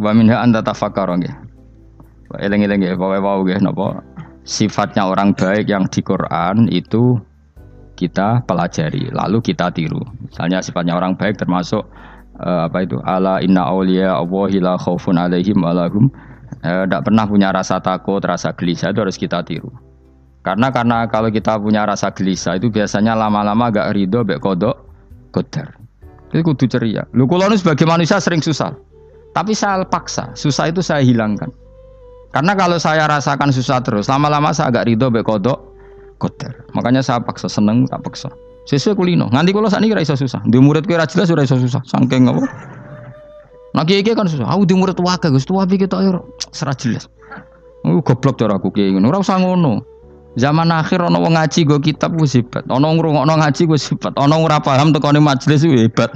Wa minha anta tafakkara nggih. Eling-eling nggih wae-wae nggih napa sifatnya orang baik yang di Quran itu kita pelajari lalu kita tiru. Misalnya sifatnya orang baik termasuk apa itu ala inna auliya Allahi la khaufun alaihim wa lahum tidak pernah punya rasa takut, rasa gelisah, itu harus kita tiru. Karena kalau kita punya rasa gelisah itu biasanya lama-lama agak ridho mbek kodok qadar. Itu kudu ceria. Lho kula nu sebagai manusia sering susah. Tapi saya paksa, susah itu saya hilangkan. Karena kalau saya rasakan susah terus, lama-lama saya agak ridho mbek kodok qadar. Makanya saya paksa, seneng tak paksa. Sesuai kulino. Nganti kula sakniki ra iso susah. Di murid kowe ra jelas ora iso susah. Saking apa? Nah kiai kan susah. Aku di murid wae Gus, tuwa iki ketok ora serat jelas. Goblok cara aku kiai ngono. Ora usah ngono. Zaman akhir ana wong ngaji go kitab wis hebat. Ana ngrungokno ngaji wis hebat. Ana ora paham tekone majelis wis hebat.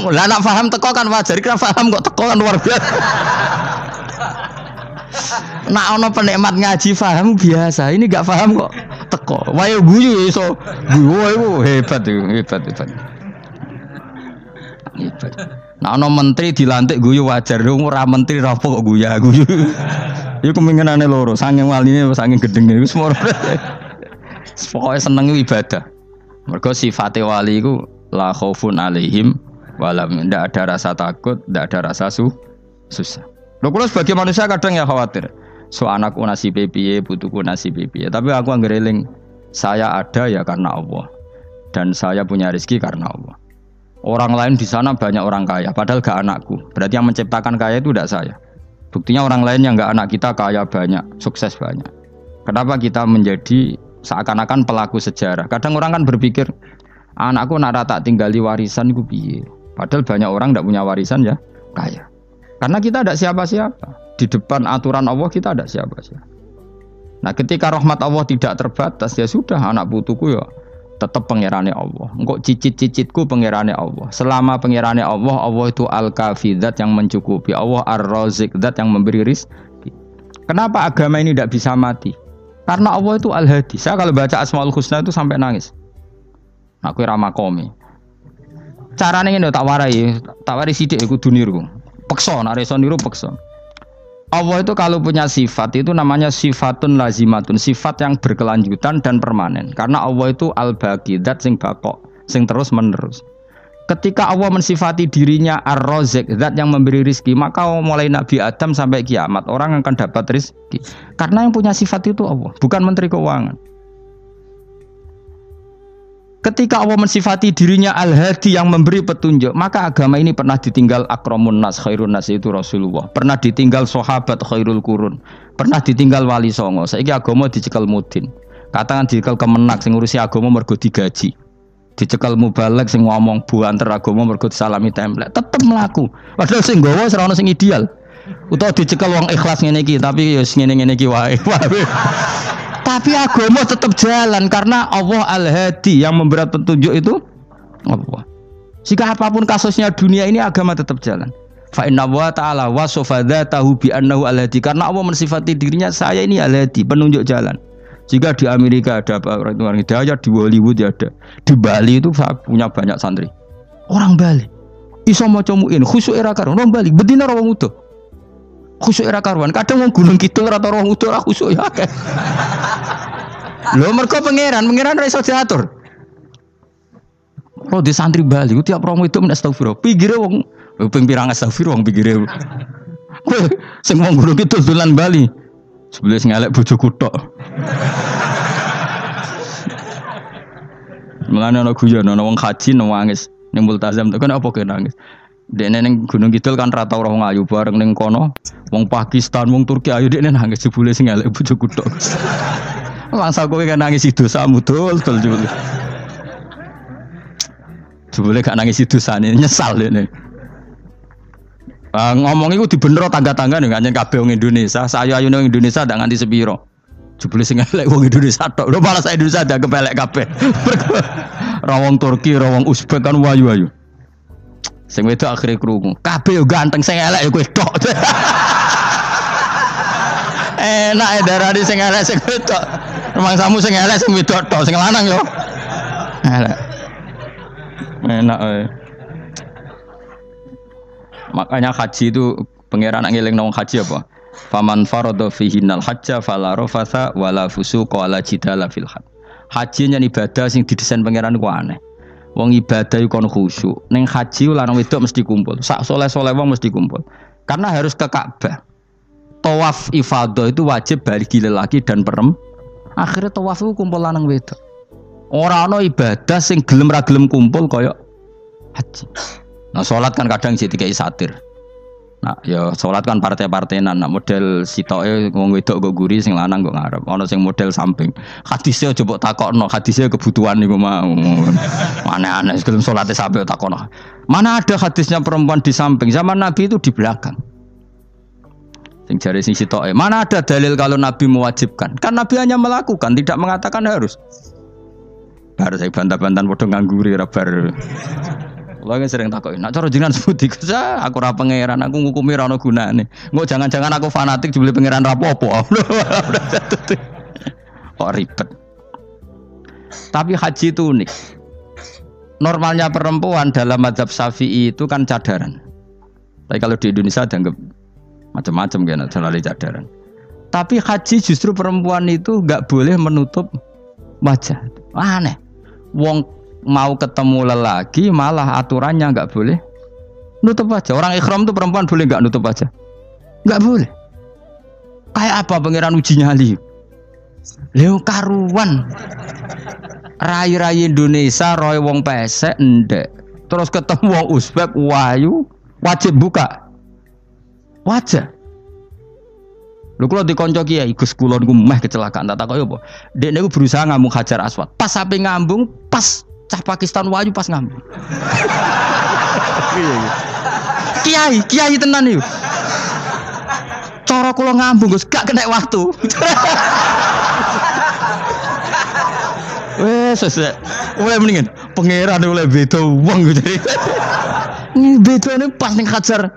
Lah nek paham teko kan wajar, kira paham kok teko kan luar biasa. Nak ana penikmat ngaji paham biasa. Ini enggak paham kok teko. Wae guyu iso. Guyu hebat itu, hebat. Nah ana menteri dilantik guyu wajar. Ora menteri rapo kok guyu. Iku kemungkinane loro, saking waline saking gedenge iku semua. Pokoke seneng ibadah. Mergo sifate wali iku la khaufun alaihim walam, ndak ada rasa takut, ndak ada rasa susah. Lho kula sebagai manusia kadang ya khawatir. So anakku nasib piye, putuku nasib piye. Tapi aku anggere eling, saya ada ya karena Allah. Dan saya punya rezeki karena Allah. Orang lain di sana banyak orang kaya, padahal gak anakku. Berarti yang menciptakan kaya itu tidak saya. Buktinya orang lain yang gak anak kita kaya banyak, sukses banyak. Kenapa kita menjadi seakan-akan pelaku sejarah? Kadang orang kan berpikir, anakku nak tak tinggali warisan itu piye. Padahal banyak orang tidak punya warisan ya kaya. Karena kita tidak siapa-siapa. Di depan aturan Allah kita tidak siapa-siapa. Nah ketika rahmat Allah tidak terbatas, ya sudah anak putuku ya tetap pangerane Allah. Engkau cicit-cicitku pangerane Allah. Selama pangerane Allah, Allah itu al-kafi, zat yang mencukupi. Allah ar-razik, zat yang memberi rizki. Kenapa agama ini tidak bisa mati? Karena Allah itu al-hadi. Saya kalau baca Asmaul Husna itu sampai nangis. Aku ramakomi. Caranya ini tak warai sidik aku duniru. Pekso, nareso niru pekso. Allah itu kalau punya sifat itu namanya sifatun lazimatun, sifat yang berkelanjutan dan permanen. Karena Allah itu al-baqi, zat sing bakok, sing terus menerus. Ketika Allah mensifati dirinya ar-razik, zat yang memberi rizki, maka mulai Nabi Adam sampai kiamat orang akan dapat rizki. Karena yang punya sifat itu Allah, bukan menteri keuangan. Ketika Allah mensifati dirinya al-hadi yang memberi petunjuk, maka agama ini pernah ditinggal akramun nas, khairun nas itu Rasulullah. Pernah ditinggal sahabat khairul qurun. Pernah ditinggal wali songo. Saiki agama dicekel mudin. Katakan dicekel kemenak sing ngurusi agama mergo digaji. Dicekel mubalek sing ngomong buanter agama mergo disalami template. Tetep mlaku. Padahal sing nggawa ora ono sing ideal. Utawa dicekel wong ikhlas ngene iki, tapi ya ngene-ngene iki wae. Tapi agama tetap jalan karena Allah al-hadi yang memberi petunjuk itu Allah. Jika apapun kasusnya dunia ini agama tetap jalan. Fa inna wa ta'ala wasafa dzatahu bi annahu al-hadi, karena Allah mensifati dirinya saya ini al-hadi, penunjuk jalan. Jika di Amerika ada orang hidayah, di Hollywood ada, di Bali itu saya punya banyak santri. Orang Bali iso maca muin khusyuk era karo orang Bali bedina ora wong utuh. Khusyuk era karuan, kadang wong Gunung Kidul ora tau wong utuh ora khusyuk ya akeh. Lho mergo pangeran ora iso diatur. Oh di santri Bali ku tiap romo itu men astagfirullah. Pinggire wong ping pirang astagfirullah wong pinggire. Kowe sing wong Gunung Kidul dolan Bali. Sebelah ngelek bojoku tok. Mulane ana guyon ana wong haji nangis ning multazam tekan apa ke nangis. Dekne ning Gunung Kidul kan ra tau roh ayu bareng ning kono. Wong Pakistan, wong Turki ayu dekne nangis jebule sing elek bojoku tok. Mangsa kowe kan nangis dosamu dol jebule. Jebule gak nangis dosane, nyesal dekne. Ngomong iku dibenero tangga-tangga ning kanjen kabeh wong Indonesia. Sayu-ayu ning Indonesia ndak nganti sepiro. Jebule sing elek wong Indonesia tok. Lho malah sak Indonesia ada kepelek kabeh. Ra wong Turki, ra wong Uzbek kan wayu-ayu. Sing wedok akhire krungu. Kabeh yo ganteng sing elek yo kowe tok. Enak e darani sing elek sing wedok. Rumangsamu sing elek sing wedok tok, sing lanang yo. Elek. Enak e. Makanya haji itu Pangeran ngelingno wong haji apa? Faman farada fihinal hajja fala rafatha wala fusuqa wala jidala fil hajj. Haji nyen ibadah sing didesain pangeran ku aneh. Wong ibadah iku kon khusyuk. Ning haji lanang wedok mesti kumpul. Sak soleh-soleh wong mesti kumpul. Karena harus ke Ka'bah. Tawaf ifadah itu wajib bagi lelaki dan perempuan. Akhirnya tawaf itu kumpul lanang wedok. Ora ana ibadah sing gelem ra gelem kumpul kaya haji. Nah salat kan kadang sih dikai satir. Nah, ya salat kan partai-partainan. Nah, model sitoke wong wedok kok guri sing lanang kok ngarep. Ana sing model samping. Hadise aja mbok takokno, hadise kebutuhan niku mau. Aneh-aneh sebelum salate sampe takokno. Mana ada hadisnya perempuan di samping? Zaman Nabi itu di belakang. Sing jare sing sitoke. Mana ada dalil kalau Nabi mewajibkan? Kan Nabi hanya melakukan, tidak mengatakan harus. Bar saya bantah-bantahan padha ngangguri ra bar. Kula sering takoki, nek cara jenengan sebuti aku ora pangeran, aku ngukumi ora ono gunane. Engko jangan-jangan aku fanatik jebule pangeran ra apa-apa. Kok ribet. Tapi haji itu unik. Normalnya perempuan dalam mazhab Syafi'i itu kan cadaran. Tapi kalau di Indonesia dianggap macam-macam kan selalu cadaran. Tapi haji justru perempuan itu enggak boleh menutup wajah. Aneh. Wong mau ketemu lelaki malah aturannya enggak boleh nutup wajah. Orang ikhram tuh perempuan boleh enggak nutup wajah? Enggak boleh. Kayak apa pangeran uji nyali? Leo karuan. Rai-rai Indonesia roy wong pesek ndek. Terus ketemu wong Uzbek wayu wajib buka wajah. Lho kula dikonco kiai Gus kula niku meh kecelakaan tak takoki apa. Dek niku berusaha ngambung Hajar Aswad. Pas sampe ngambung pas cah Pakistan wayu pas ngambung. Kiai tenan iki. Cara kula ngambung Gus gak kena waktu. Wes sesek. Oleh mendingan pangeran oleh beda wong gitu. Bedane pas ning Hajar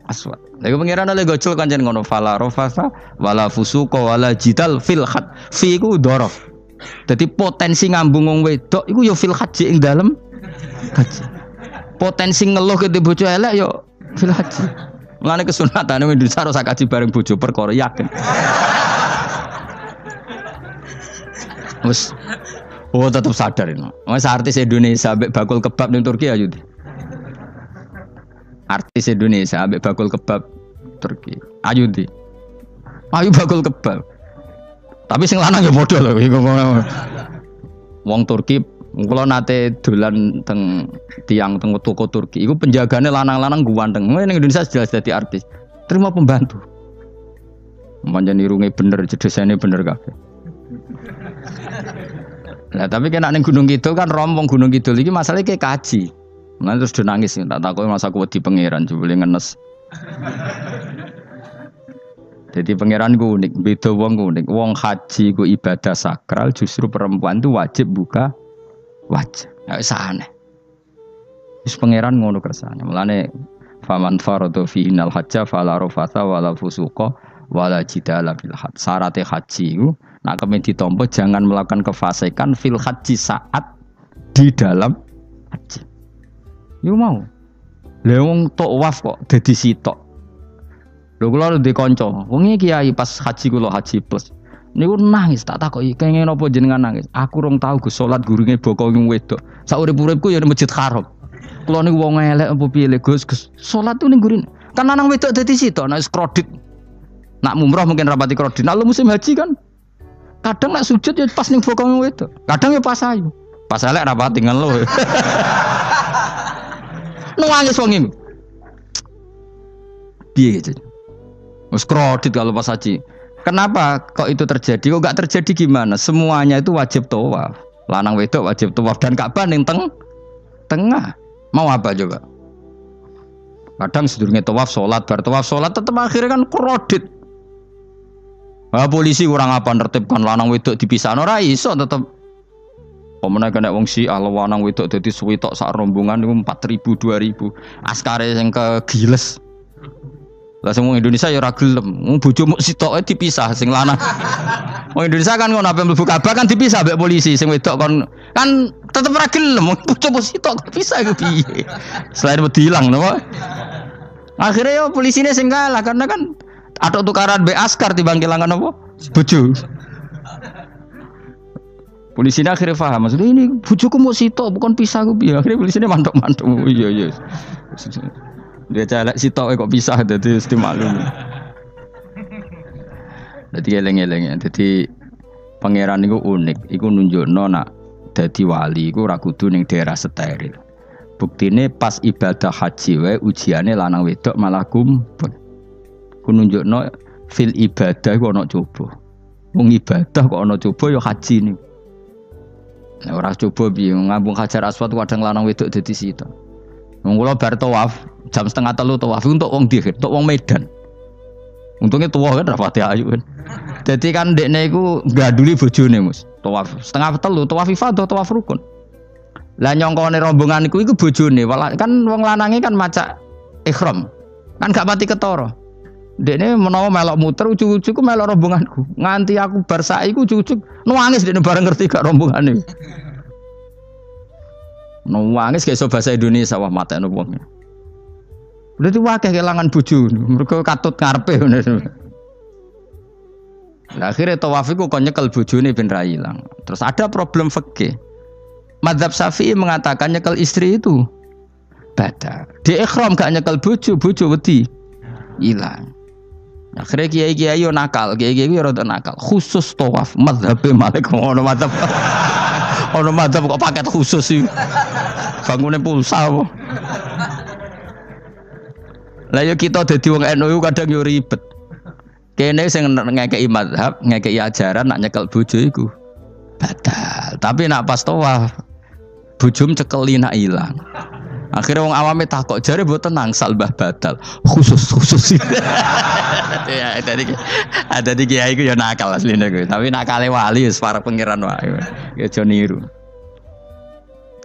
Aswad. Lha pangeran oleh gojol kancen ngono fala rafasa wala fusuqa wala jidal fil had. Fi iku dhorof. Jadi potensi ngambung wong wedok iku ya fil haji ing dalem haji. Potensi ngeluh ke bojo elek ya fil haji. Mulane kesunatan wong Indonesia harus kaji bareng bojo perkara yakin. Wes tetap sadar ini. Mas artis Indonesia ambek bakul kebab ning Turki ayo. Artis Indonesia ambek bakul kebab Turki. Ayo di. Ayo bakul kebab. Tapi sing lanang ya padha lho iku. Wong Turki kula nate dolan teng tiang teng toko Turki. Iku penjagane lanang-lanang guwanteng. Ning Indonesia jelas dadi artis. Terima pembantu. Manjan irunge bener, jedesane bener kabeh. Nah, tapi kena ning Gunung Kidul kan rombong Gunung Kidul iki masalahnya kayak kaji. Nah, terus do nangis tak takoki masa aku wedi pangeran jebule ngenes. Jadi pangeran ku unik, beda wong ku unik. Wong haji ku ibadah sakral, justru perempuan itu wajib buka wajah. Enggak usah aneh. Wis pangeran ngono kersane. Mulane faman faradu fihinal hajja fala rafatha wala fusuqa wala jidala fil hajj. Syarat haji ku nak kemen ditampa jangan melakukan kefasikan fil haji saat di dalam haji. Yo mau. Lha wong tawaf kok dadi sitok. Lho kula ndek kanca, wong iki kiai pas haji kula haji plus. Niku nangis tak takoki, kenging napa jenengan nangis? Aku rong tau Gus salat gurunge boko wong wedok. Sak urip-uripku ya ning Masjid Haram. Kula niku wong elek apa piye Gus? Salat tu ning gurine. Kan lanang wedok dadi sitok nek kredit. Nak mumrah mungkin rapati kredit. Nak musim haji kan kadang nak sujud ya pas ning bokong wedok. Kadang ya pas ayu. Pas elek rapati ngeluh. Nangis wong iki. Piye gitu. Wes kredit kalau pas haji. Kenapa kok itu terjadi? Kok enggak terjadi gimana? Semuanya itu wajib tawaf. Lanang wedok wajib tawaf dan Ka'bah ning tengah. Mau apa coba? Kadang sedurunge tawaf salat, bar tawaf salat tetep akhirnya kan kredit. Ah polisi kurang apa nertibkan lanang wedok dipisahno ora iso tetep. Pemene kena wong Syiah lanang wedok dadi suwitok sak rombongan niku 4000 2000. Askare sing kegiles. Lah semua Indonesia ya ora gelem. Wong bojomu sitoke dipisah sing lanang. Wong Indonesia kan ngono ape mlebu Ka'bah kan dipisah mbek polisi sing wedok kan tetep ora gelem. Wong bojomu sitok dipisah iku piye? Selain wedi ilang napa? Akhirnya yo polisine sing kalah karena kan atau tukaran be askar timbang kelangan apa? Bojo. Polisine akhirnya paham maksudnya ini bojoku mau sitok bukan pisah ku piye. Akhirnya polisine mantuk-mantuk. Oh, iya. Dia celek sitok kok pisah dadi mesti maklum. Dadi eleng-eleng. Dadi pangeran niku unik, iku nunjukno nak dadi wali iku ora kudu ning daerah steril. Buktine pas ibadah haji wae ujiane lanang wedok malah kumpul. Ku nunjukno fil ibadah iku ana coba. Wong ibadah kok ana coba ya haji niku. Nek ora coba piye ngambung Hajar Aswad kadang lanang wedok dadi sita. Wong kula bar tawaf jam 2:30 tawaf untuk wong dihir, untuk wong Medan. Untungnya tua kan rapati ayu kan. Jadi kan dekne iku gaduli bojone Mus. Tawaf 2:30 tawaf ifadah tawaf rukun. Lah nyongkone rombongan iku bojone. Kan wong lanange kan macak ihram. Kan gak pati ketara. Dekne menawa melok muter ujug-ujug ku melok rombonganku. Nganti aku bar saiki ujug-ujug nangis dekne bareng ngerti gak rombongane. Nangis gak iso bahasa Indonesia wah matekno wong. Berarti wakil kelangan bojo, mereka katut ngarepe ngono. Lah akhire tawaf iku kon nyekel bojone ben ra ilang. Terus ada problem fikih. Mazhab Syafi'i mengatakan nyekel istri itu batal. Di ihram gak nyekel bojo wedi ilang. Akhire kiai-kiai yo nakal, kiai-kiai yo rada nakal. Khusus tawaf mazhab Malik ngono mazhab. Ono mazhab kok paket khusus iki. Bangune pulsa apa? Lah yo kita dadi wong NU kadang yo ribet. Kene sing ngekeki mazhab, ngekeki ajaran nak nyekel bojo iku batal. Tapi nak pas tawaf bojom cekeli nak ilang. Akhirnya wong awame takok jare mboten nangsal mbah batal. Khusus. Ya ada di kiai iku yo nakal asline kuwi. Tapi nakale wali wis para pangeran wae. Ya aja niru.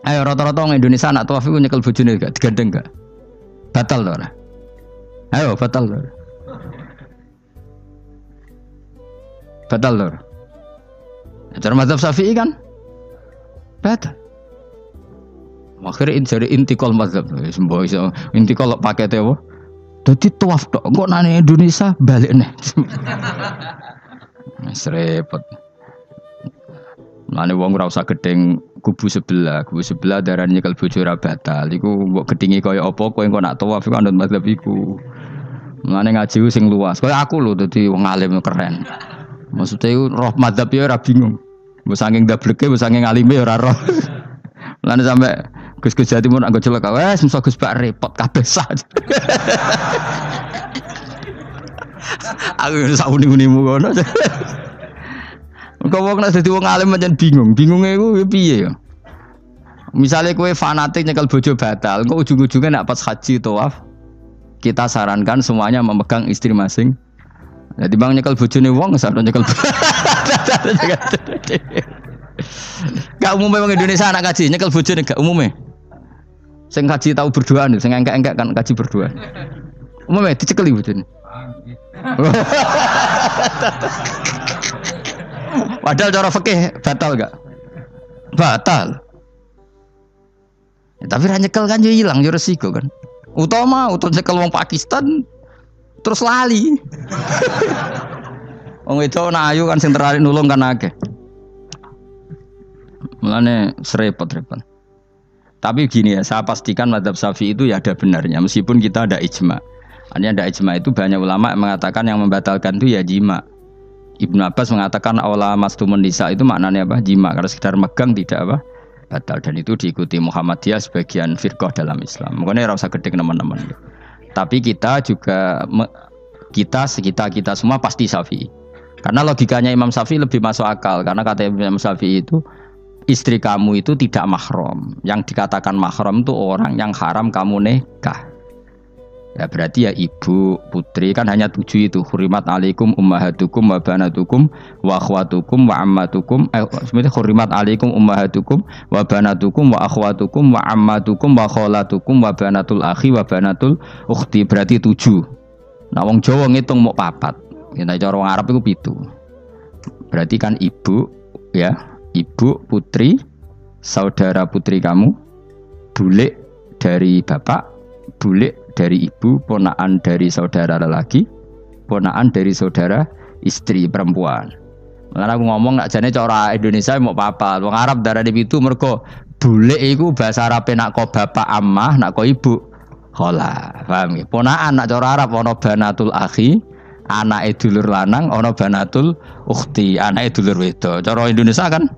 Ayo rata-rata wong Indonesia nak tawaf iku nyekel bojone gak digandeng gak? Batal to ora? Ayo batal lho. Batal lho. Cara mazhab Syafi'i kan batal. Akhirnya jadi intikal mazhab. Sembo iso intikal pakete apa? Dadi tawaf tok. Engko nang Indonesia balik neh. Wis repot. Mane wong ora usah gedeng kubu sebelah darane nyekel bojo ora batal. Iku mbok gedhingi kaya apa kowe engko nak tawaf iku anut mazhab iku. Mane ngaji sing luas. Kaya aku lho dadi wong alim keren. Maksudnya iku roh mazhab ya ora bingung. Mbok saking dableke, mbok saking alime ya ora roh. Mane sampe Gus-gus Jawa Timur anggo celek wes musa Gus Pak repot kabeh sah. Aku sak uni-unimu kono. Kok wong nek dadi wong alim pancen bingung. Bingunge iku piye ya? Misale kowe fanatik nyekel bojo batal, kok ujung-ujungnya nek pas haji tawaf kita sarankan semuanya memegang istri masing. Jadi bang nyekel bojone wong sampe nyekel. Gak umumnya wong Indonesia anak kaji nyekel bojone gak umumnya. Sing kaji tahu berduaan, sing engkek-engkek kan kaji berduaan. Umumnya dicekeli bojone. Padahal cara fikih batal gak? Batal. Ya, tapi ra nyekel kan yo ilang yo resiko kan. Utama nyekel wong Pakistan terus lali. Wong itu ayu kan sing tertarik nulung kan akeh. Mulane repot-repot. Tapi gini ya, saya pastikan mazhab Syafi'i itu ya ada benarnya meskipun kita ada ijma. Artinya ada ijma itu banyak ulama yang mengatakan yang membatalkan itu ya jima. Ibnu Abbas mengatakan awla mastumun nisa itu maknanya apa? Jima. Karena sekedar megang tidak apa? Batal. Dan itu diikuti Muhammadiyah sebagian firqah dalam Islam. Makanya ora usah gedhe teman-teman. Tapi kita juga kita semua pasti Syafi'i. Karena logikanya Imam Syafi'i lebih masuk akal. Karena kata Imam Syafi'i itu istri kamu itu tidak mahram. Yang dikatakan mahram itu orang yang haram kamu nikah. Ya berarti ya ibu, putri kan hanya 7 itu. Hurimat alaikum ummahatukum wa banatukum wa akhwatukum wa ammatukum. Sebenarnya hurimat alaikum ummahatukum wa banatukum wa akhwatukum wa ammatukum wa kholatukum wa banatul akhi wa banatul ukhti. Berarti 7. Nah wong Jawa ngitung mau 4. Kita cara wong Arab itu 7. Berarti kan ibu, ya, ibu, putri, saudara putri kamu, bule dari bapak, bule dari ibu, ponakan dari saudara lelaki, ponakan dari saudara istri perempuan. Karena aku ngomong nak jane cara Indonesia mau papat. Wong Arab darane pitu mergo bule iku bahasa Arabe nak ko bapak ammah, nak ko ibu khola. Paham ya? Ponakan nak cara Arab ana banatul akhi, anake dulur lanang, ana banatul ukhti, anake dulur wedok. Cara Indonesia kan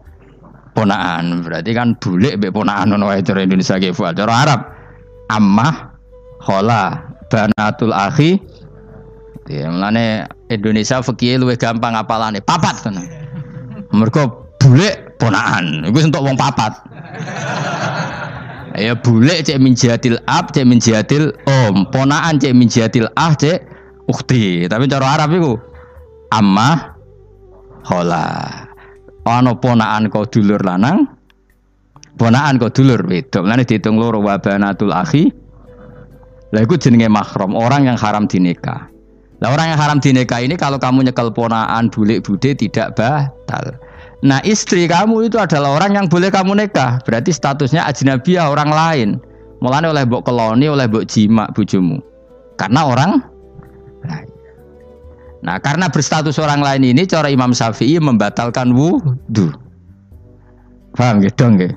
ponakan. Berarti kan bule mbek ponakan ono wae cara Indonesia ki. Cara Arab ammah, khola, banatul akhi. Ya, mulane Indonesia fikih luwih gampang apalane papat tenan. Mergo bule ponakan, iku entuk wong papat. Ya bule cek min jihatil ab, cek min jihatil om, ponakan cek min jihatil ah, cek ukhti. Tapi cara Arab iku ammah, khola. Ana ponakan kok dulur lanang, ponakan kok dulur wedok. Mulane diitung loro wa banatul akhi. Lah iku jenenge mahram, orang yang haram dinikah. Lah orang yang haram dinikah ini kalau kamu nyekel ponakan bulik bude tidak batal. Nah istri kamu itu adalah orang yang boleh kamu nikah. Berarti statusnya ajnabiyah, orang lain. Mulane oleh mbok keloni, oleh mbok jima bojomu. Karena orang lain. Nah karena berstatus orang lain ini cara Imam Syafi'i membatalkan wudu. Paham gitu nggih?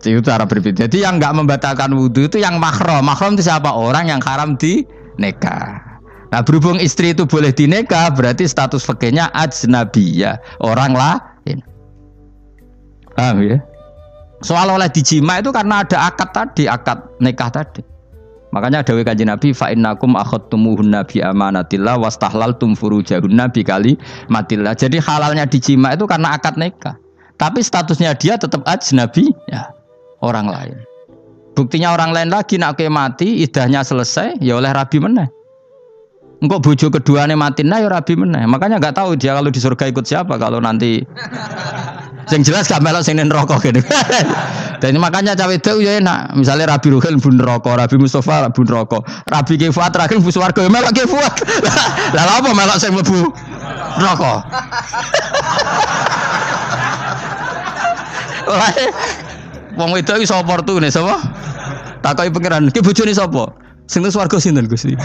Itu cara berbeda. Jadi yang enggak membatalkan wudu itu yang mahram. Mahram itu siapa? Orang yang haram dinikah. Nah berhubung istri itu boleh dinikah, berarti status fikihnya ajnabiyah, orang lain. Paham ya? Soal oleh dijima itu karena ada akad tadi, akad nikah tadi. Makanya dawuh Kanjeng Nabi, fa innakum akhadtumuhunna bi amanatillah wastahlaltum furujahunna bi kalimatillah. Jadi halalnya dijima itu karena akad nikah. Tapi statusnya dia tetap ajnabi, ya, orang lain. Buktinya orang lain lagi nak mati, idahnya selesai, ya oleh rabi meneh. Engkau bojo keduanya mati nah ya rabi meneh. Makanya nggak tahu dia kalau di surga ikut siapa kalau nanti. Yang jelas gak melok sing neraka gitu. Dan makanya cawe itu ya enak. Misalnya Rabi Ruhil bun neraka, Rabi Mustafa bun neraka, Rabi Kifuat terakhir bun swarga ya melok Kifuat. Lah apa melok sing mlebu neraka? Wong wedok iki sapa opportune sapa? Takoki pangeran, ki bojone sapa? Sing nang swarga sinten Gusti?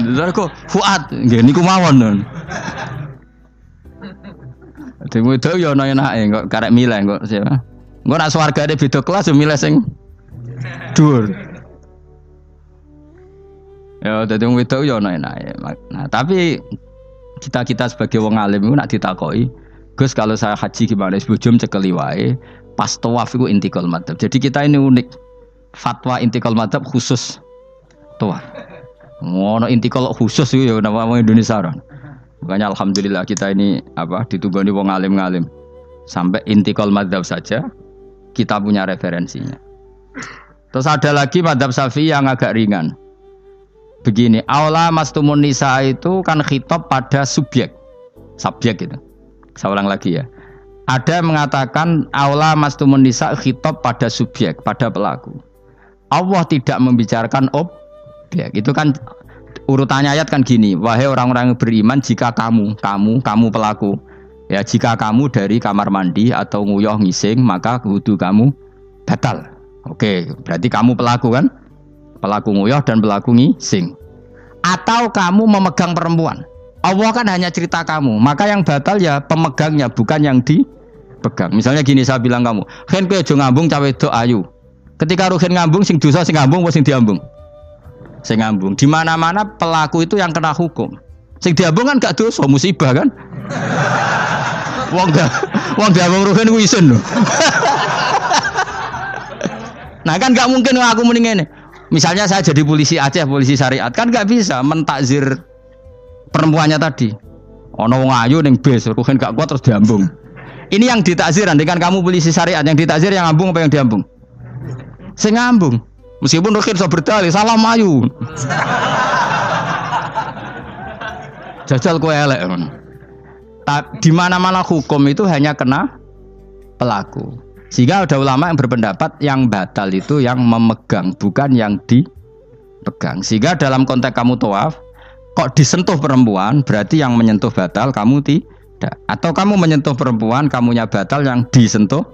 Lha kok Fuad nggih niku mawon. Dene wedok ya ana enake kok karek milih kok siapa. Engko nek swargane beda kelas yo milih sing dhuwur. Ya dadi wong wedok ya ana enake. Nah, tapi kita sebagai wong alim iku nek ditakoki, Gus kalau saya haji gimana? Sebujum cekeli wae, pas tawaf iku intikal madhab. Jadi kita ini unik. Fatwa intikal madhab khusus tawaf. Ngono intikal khusus itu ya nama orang Indonesia orang. Makanya alhamdulillah kita ini ditunggoni wong alim-alim. Sampai intikal madzhab saja kita punya referensinya. Terus ada lagi madzhab Syafi'i yang agak ringan. Begini, aula mastumun nisa itu kan khitab pada subjek itu. Saya ulang lagi ya. Ada yang mengatakan aula mastumun nisa khitab pada subjek, pada pelaku. Allah tidak membicarakan objek. Itu kan urutannya ayat kan gini, wahai orang-orang yang beriman, jika kamu pelaku, ya jika kamu dari kamar mandi atau nguyuh ngising, maka wudu kamu batal. Oke, berarti kamu pelaku kan? Pelaku nguyuh dan pelaku ngising. Atau kamu memegang perempuan. Allah kan hanya cerita kamu, maka yang batal ya pemegangnya, bukan yang dipegang. Misalnya gini, saya bilang kamu, "Hen kowe aja ngambung cawe wedok ayu." Ketika ruhen ngambung sing dosa sing ngambung apa sing diambung? Sing ngambung. Di mana-mana pelaku itu yang kena hukum. Sing diambung kan gak dosa, musibah kan? Wong diambung ruhen ku isin lho. Nah kan gak mungkin aku muni ngene. Misalnya saya jadi polisi Aceh, polisi syariat, kan gak bisa mentakzir perempuannya tadi. Ono wong ayu ning bis, ruhen gak kuat terus diambung. Ini yang ditakzir, kan kamu polisi syariat, yang ditakzir yang ngambung apa yang diambung? Sing ngambung. Meskipun Rukin so berdalih, salah mayu. Jajal kowe elek. Di mana-mana hukum itu hanya kena pelaku. Sehingga ada ulama yang berpendapat yang batal itu yang memegang, bukan yang dipegang. Sehingga dalam konteks kamu tawaf, kok disentuh perempuan, berarti yang menyentuh batal, kamu tidak. Atau kamu menyentuh perempuan, kamunya batal, yang disentuh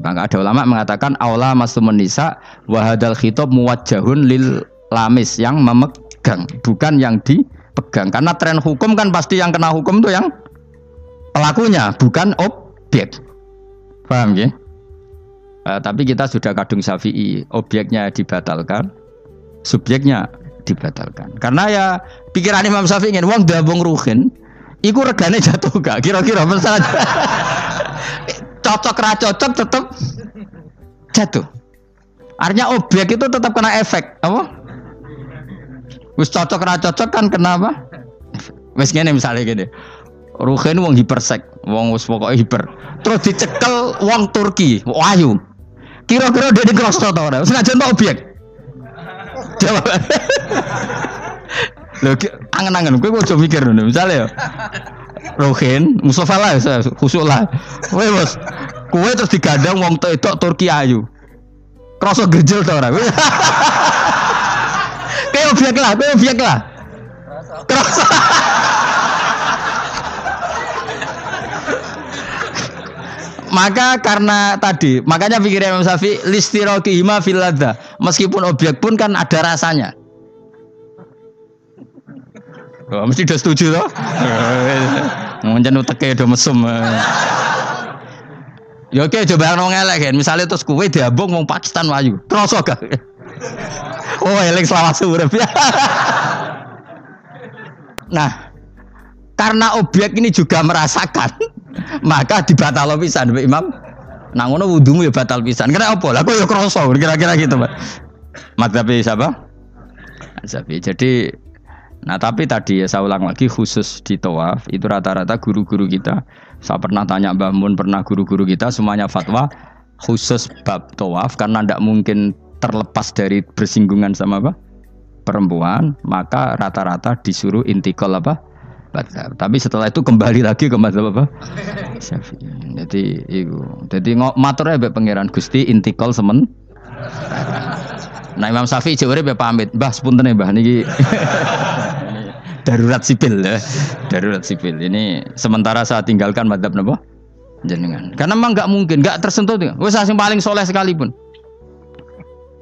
Maka ada ulama mengatakan aula masumun nisa wa hadzal khitab muwajjahun lil lamis yang memegang, bukan yang dipegang. Karena tren hukum kan pasti yang kena hukum itu yang pelakunya, bukan objek. Paham ya? Tapi kita sudah kadung Syafi'i, objeknya dibatalkan, subjeknya dibatalkan. Karena ya pikiran Imam Syafi'i ingin wong dabung ruhin, iku regane jatuh gak? Kira-kira masalah cocok ra cocok tetap jatuh. Artinya objek itu tetap kena efek, apa? Wis cocok ra cocok kan kenapa? Wis ngene misalnya gini. Ruhin wong hipersek, wong wis pokoke hiper. Terus dicekel wong Turki, ayu. Kira-kira dia dikrosno ta ora? Senajan ta objek. Jawab. Lho angen-angen kowe aja mikir ngono. Misale ya. Ruhin, Mustafa lah, khusuk lah. Kowe bos, kowe terus digandeng wong wedok Turki ayu. Kroso gerjel ta ora? Kowe objek lah. Kroso. Maka karena tadi, makanya pikirnya Imam Syafi'i listiraqihima fil ladza. Meskipun objek pun kan ada rasanya. Oh, mesti udah setuju toh? Mungkin uteke do mesum. Ya oke coba nang elek kan. Misale terus kowe diambung wong Pakistan wayu. Kroso gak? Oh, elek selawase urip. Nah, karena objek ini juga merasakan, maka dibatal pisan Mbak Imam. Nah ngono wudumu ya batal pisan. Kena apa? Lah kok ya kroso kira-kira gitu, Pak. Madzhab siapa? Syafi'i. Jadi nah tapi tadi ya saya ulang lagi khusus di tawaf itu rata-rata guru-guru kita. Saya pernah tanya Mbah Mun, pernah guru-guru kita semuanya fatwa khusus bab tawaf karena tidak mungkin terlepas dari bersinggungan sama apa? Perempuan, maka rata-rata disuruh intikal apa? Madzhab. Tapi setelah itu kembali lagi ke madzhab apa? Syafi'i. Jadi maturnya mbek pangeran Gusti intikal semen. Nah Imam Syafi'i jare mbek pamit, Mbah sepunten Mbah niki. Darurat sipil ya. Darurat sipil. Ini sementara saya tinggalkan madzhab napa? Jenengan. Karena memang enggak mungkin, enggak tersentuh. Wis sing paling soleh sekalipun.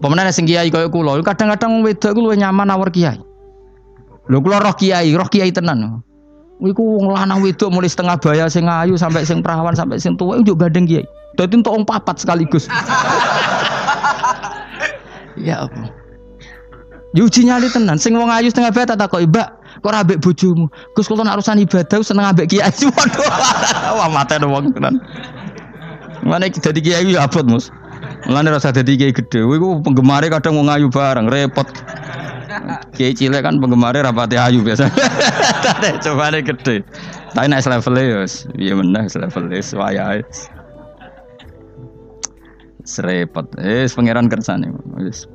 Pemenang sing kiai kaya kula, kadang-kadang wedok ku luwih nyaman nawar kiai. Lho kula roh kiai tenan. Iku wong lanang wedok mulai setengah baya sing ayu sampai sing perawan sampai sing tuwa njuk gandeng kiai. Dadi entuk wong papat sekaligus. Ya apa? Yuji nyali tenan, sing wong ayu setengah baya tak takoki, "Mbak, kok ora ambek bojomu?" Gus kula nek urusan ibadah seneng ambek kiai. Waduh. Wah mate wong tenan. Mane dadi kiai ya abot, Mus. Mulane rasa dadi kiai gedhe. Iku penggemare kadang wong ayu bareng, repot. Kiai cilik kan penggemare rapati ayu biasa. Cobane gedhe. Tapi nek level ya piye meneh level wis wayahe. Serepot. Pangeran kersane wis.